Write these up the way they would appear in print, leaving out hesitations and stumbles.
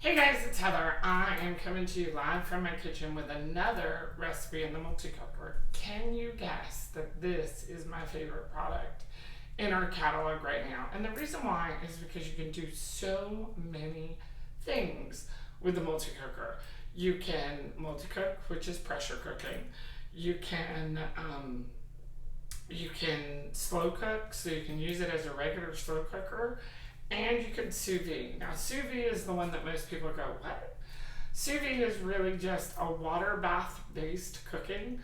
Hey guys, it's Heather. I am coming to you live from my kitchen with another recipe in the multi-cooker. Can you guess that this is my favorite product in our catalog right now? And the reason why is because you can do so many things with the multi-cooker. You can multi-cook, which is pressure cooking. You can slow cook, so you can use it as a regular slow cooker. And you can sous vide. Now, sous vide is the one that most people go, what? Sous vide is really just a water bath based cooking.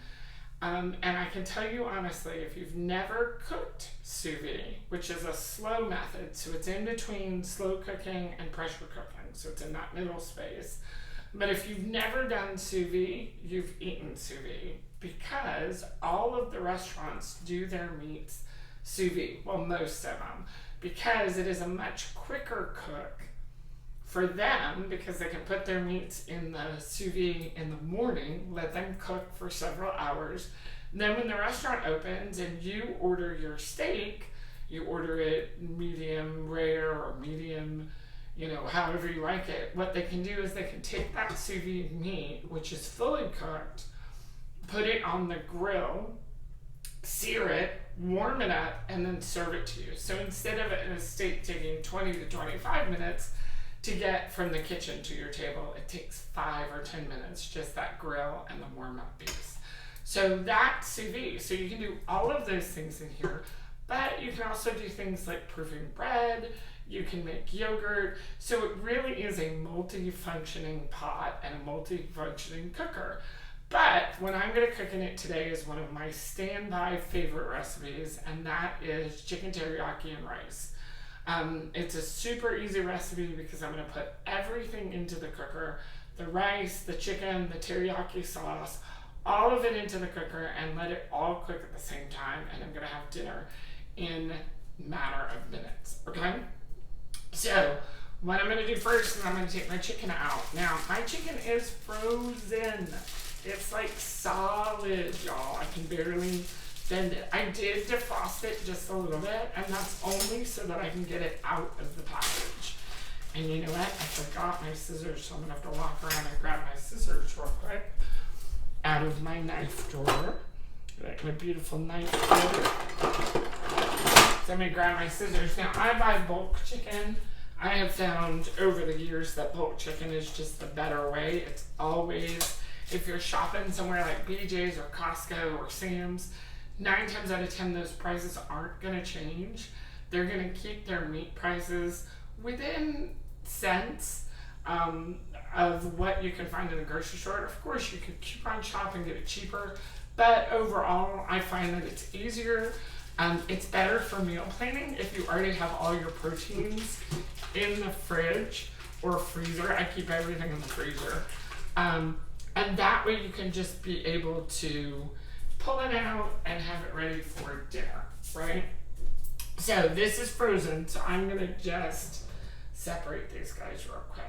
And I can tell you honestly, if you've never cooked sous vide, which is a slow method, so it's in between slow cooking and pressure cooking, so it's in that middle space. But if you've never done sous vide, you've eaten sous vide, because all of the restaurants do their meats sous vide, well, most of them, because it is a much quicker cook for them, because they can put their meats in the sous vide in the morning, let them cook for several hours. Then when the restaurant opens and you order your steak, you order it medium rare or medium, however you like it. What they can do is they can take that sous vide meat, which is fully cooked, put it on the grill, sear it, warm it up, and then serve it to you. So instead of a steak taking 20 to 25 minutes to get from the kitchen to your table, it takes 5 or 10 minutes, just that grill and the warm up piece. So that's sous vide. So you can do all of those things in here, but you can also do things like proofing bread, you can make yogurt. So it really is a multi-functioning pot and a multi-functioning cooker. But what I'm going to cook in it today is one of my standby favorite recipes, and that is chicken teriyaki and rice. It's a super easy recipe because I'm going to put everything into the cooker, the rice, the chicken, the teriyaki sauce, all of it into the cooker and let it all cook at the same time, and I'm going to have dinner in a matter of minutes, okay? So what I'm going to do first is I'm going to take my chicken out. Now, my chicken is frozen. It's like solid, y'all. I can barely bend it. I did defrost it just a little bit, and that's only so that I can get it out of the package. And you know what? I forgot my scissors, so I'm gonna have to walk around and grab my scissors real quick out of my knife drawer. Like my beautiful knife drawer. So I'm gonna grab my scissors. Now, I buy bulk chicken. I have found over the years that bulk chicken is just the better way. It's always, if you're shopping somewhere like BJ's or Costco or Sam's, 9 times out of 10, those prices aren't going to change. They're going to keep their meat prices within cents of what you can find in the grocery store. Of course, you could coupon shop and get it cheaper, but overall, I find that it's easier. It's better for meal planning if you already have all your proteins in the fridge or freezer. I keep everything in the freezer. And that way you can just be able to pull it out and have it ready for dinner, right? So this is frozen, so I'm gonna just separate these guys real quick.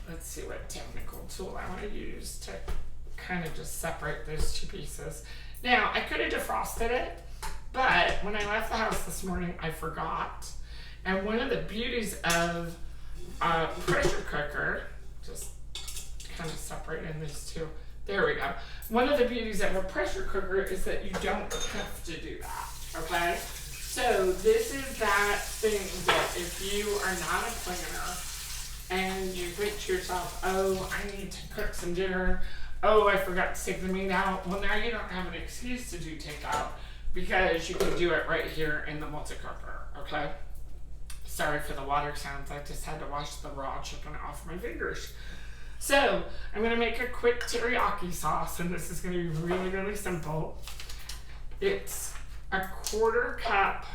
Let's see what technical tool I wanna use to kind of just separate those two pieces. Now, I could have defrosted it, but when I left the house this morning, I forgot. And one of the beauties of a pressure cooker, just kind of separating these two. There we go. One of the beauties of a pressure cooker is that you don't have to do that, okay? So this is that thing that if you are not a planner and you think to yourself, oh, I need to cook some dinner, oh, I forgot to take the meat out. Well, now you don't have an excuse to do takeout because you can do it right here in the multi-cooker, okay? Sorry for the water sounds. I just had to wash the raw chicken off my fingers. So I'm going to make a quick teriyaki sauce, and this is going to be really, really simple. It's a 1/4 cup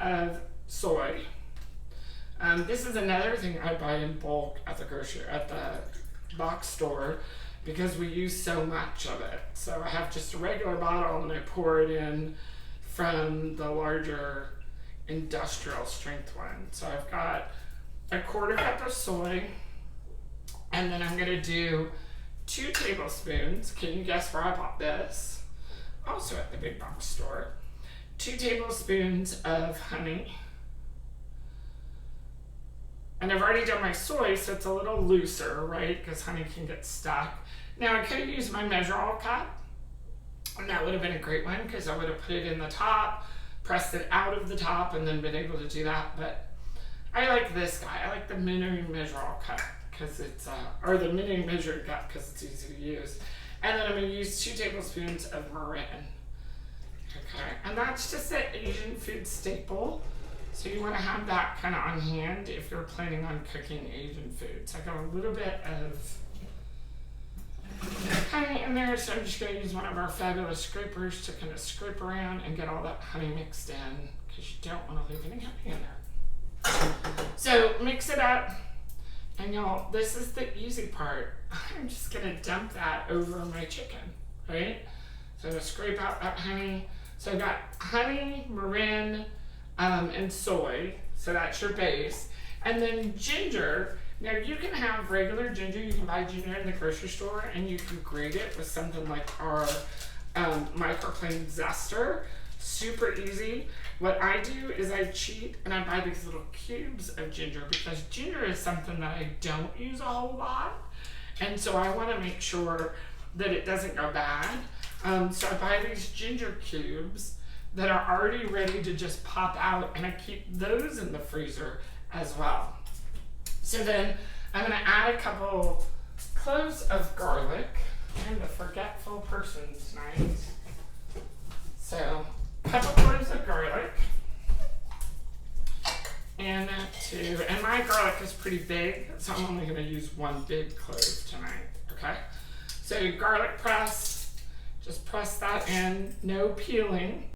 of soy. This is another thing I buy in bulk at the box store because we use so much of it. So I have just a regular bottle and I pour it in from the larger industrial strength one. So I've got a 1/4 cup of soy. And then I'm going to do 2 tablespoons. Can you guess where I bought this? Also at the big box store. 2 tablespoons of honey. And I've already done my soy, so it's a little looser, right? Because honey can get stuck. Now I could have used my measure-all cup, and that would have been a great one because I would have put it in the top, pressed it out of the top, and then been able to do that. But I like this guy. I like the mini measure-all cup because it's, or the mini measuring cup because it's easy to use. And then I'm going to use 2 tablespoons of marin. Okay, and that's just an Asian food staple. So you want to have that kind of on hand if you're planning on cooking Asian food. So I got a little bit of honey in there, so I'm just going to use one of our fabulous scrapers to kind of scrape around and get all that honey mixed in because you don't want to leave any honey in there. So mix it up, and y'all, this is the easy part. I'm just going to dump that over my chicken, right? So I'm going to scrape out that honey. So I've got honey, marin, and soy, so that's your base. And then ginger. Now you can have regular ginger, you can buy ginger in the grocery store and you can grate it with something like our microplane zester. Super easy. What I do is I cheat and I buy these little cubes of ginger because ginger is something that I don't use a whole lot. And so I want to make sure that it doesn't go bad. So I buy these ginger cubes that are already ready to just pop out, and I keep those in the freezer as well. So then I'm going to add a couple cloves of garlic. I'm the forgetful person tonight. So a couple cloves of garlic. And my garlic is pretty big, so I'm only going to use 1 big clove tonight. Okay? So garlic press, just press that in, no peeling.